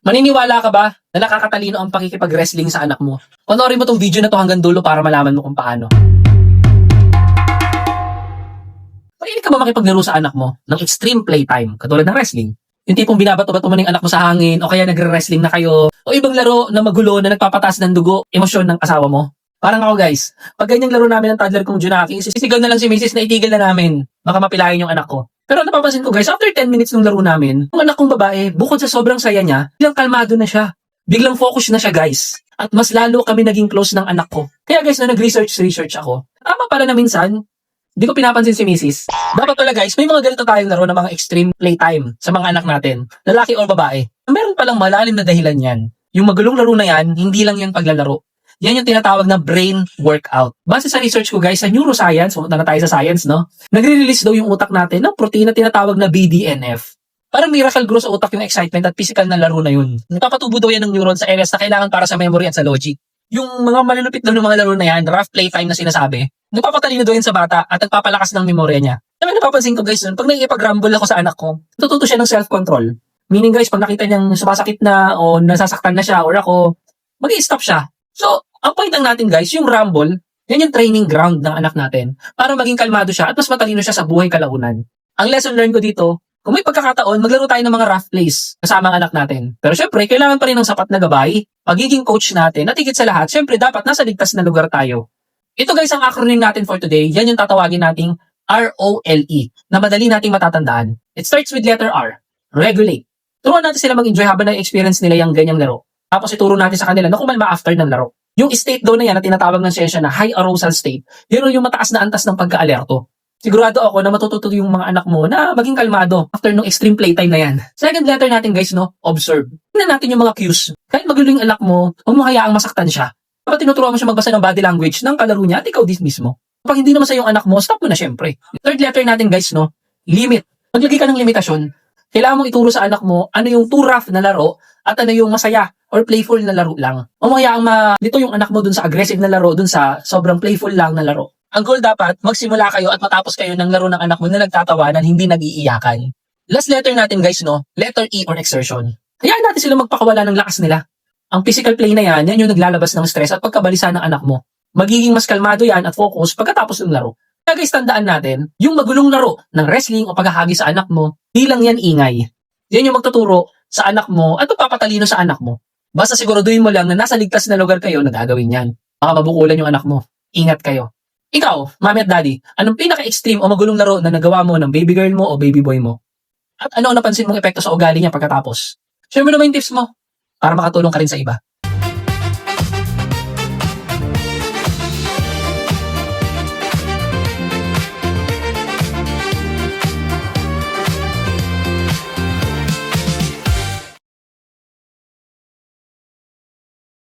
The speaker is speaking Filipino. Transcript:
Maniniwala ka ba na nakakatalino ang pakikipag-wrestling sa anak mo? Panoorin mo tong video na to hanggang dulo para malaman mo kung paano. Mahilig ka ba makipaglaro sa anak mo ng extreme playtime katulad ng wrestling? Yung tipong binabato-bato mo ng anak mo sa hangin o kaya nagre-wrestling na kayo o ibang laro na magulo na nagpapataas ng dugo, emosyon ng asawa mo? Parang ako guys, pag ganyang laro namin ng toddler kong Junaki, sisigaw na lang si Mrs. na itigil na namin. Baka mapilayan yung anak ko. Pero napapansin ko guys, after 10 minutes ng laro namin, yung anak kong babae, bukod sa sobrang saya niya, biglang kalmado na siya. Biglang focus na siya guys. At mas lalo kami naging close ng anak ko. Kaya guys, na nag-research ako, tama pala na minsan, di ko pinapansin si Mrs. Dapat pala guys, may mga ganito tayong laro ng mga extreme playtime sa mga anak natin, lalaki o babae. Meron palang malalim na dahilan yan. Yung magulong laro na yan, hindi lang yan paglalaro. Yan yung tinatawag na brain workout. Base sa research ko guys, sa neuroscience, pumunta na tayo sa science, no? Nagre-release daw yung utak natin ng protein na tinatawag na BDNF. Parang miracle grow sa utak yung excitement at physical na laro na yun. Nagpapatubo daw yan ng neuron sa areas na kailangan para sa memory at sa logic. Yung mga malulupit daw ng mga laro na yan, rough playtime na sinasabi, nagpapatalino daw yan sa bata at nagpapalakas ng memorya niya. Kaya napapansin ko guys, pag nakikipag-rumble ako sa anak ko, natututo siya ng self-control. Meaning guys, pag nakita niyang sumasakit na o nasasaktan na siya or ako, mag-i-stop siya. So, ang point lang natin guys, yung rumble, yan yung training ground ng anak natin para maging kalmado siya at mas matalino siya sa buhay kalaunan. Ang lesson learned ko dito, kung may pagkakataon, maglaro tayo ng mga rough plays kasama ang anak natin. Pero syempre, kailangan pa rin ng sapat na gabay, pagiging coach natin, at higit sa lahat, syempre dapat nasa ligtas na lugar tayo. Ito guys ang acronym natin for today, yan yung tatawagin nating ROLE, na madali nating matatandaan. It starts with letter R, regulate. Turuan natin sila mag-enjoy habang na-experience nila yung ganyang laro. Tapos ituro natin sa kanila na kumalma after ng laro. Yung state daw na yan na tinatawag ng siyensya na high arousal state, yun yung mataas na antas ng pagka-alerto. Sigurado ako na matututo yung mga anak mo na maging kalmado after ng extreme playtime na yan. Second letter natin guys, no? Observe. Tingnan natin yung mga cues. Kahit magulo yung anak mo, huwag mo hayaang masaktan siya. Kapag tinuturuan mo siya magbasa ng body language ng kalaro niya at ikaw mismo. Kapag hindi naman sa yung anak mo, stop mo na syempre. Third letter natin guys, no? Limit. Maglagay ka ng limitasyon. Kailangan mong ituro sa anak mo ano yung too rough na laro at ano yung masaya or playful na laro lang. O mayaang dito yung anak mo dun sa aggressive na laro, dun sa sobrang playful lang na laro. Ang goal dapat, magsimula kayo at matapos kayo ng laro ng anak mo na nagtatawanan, hindi nag-iiyakan. Last letter natin guys, no? Letter E or exertion. Hayaan natin sila magpakawala ng lakas nila. Ang physical play na yan yung naglalabas ng stress at pagkabalisa ng anak mo. Magiging mas kalmado yan at focus pagkatapos ng laro. Kaya guys, tandaan natin, yung magulong laro ng wrestling o paghahagi sa anak mo, di lang yan ingay. Yan yung magtuturo sa anak mo at magpapatalino sa anak mo. Basta siguraduhin mo lang na nasa ligtas na lugar kayo na gagawin yan. Baka mabukulan yung anak mo. Ingat kayo. Ikaw, mami at daddy, anong pinaka-extreme o magulong laro na nagawa mo ng baby girl mo o baby boy mo? At ano ang napansin mong epekto sa ugali niya pagkatapos? Share mo naman yung tips mo para makatulong ka rin sa iba.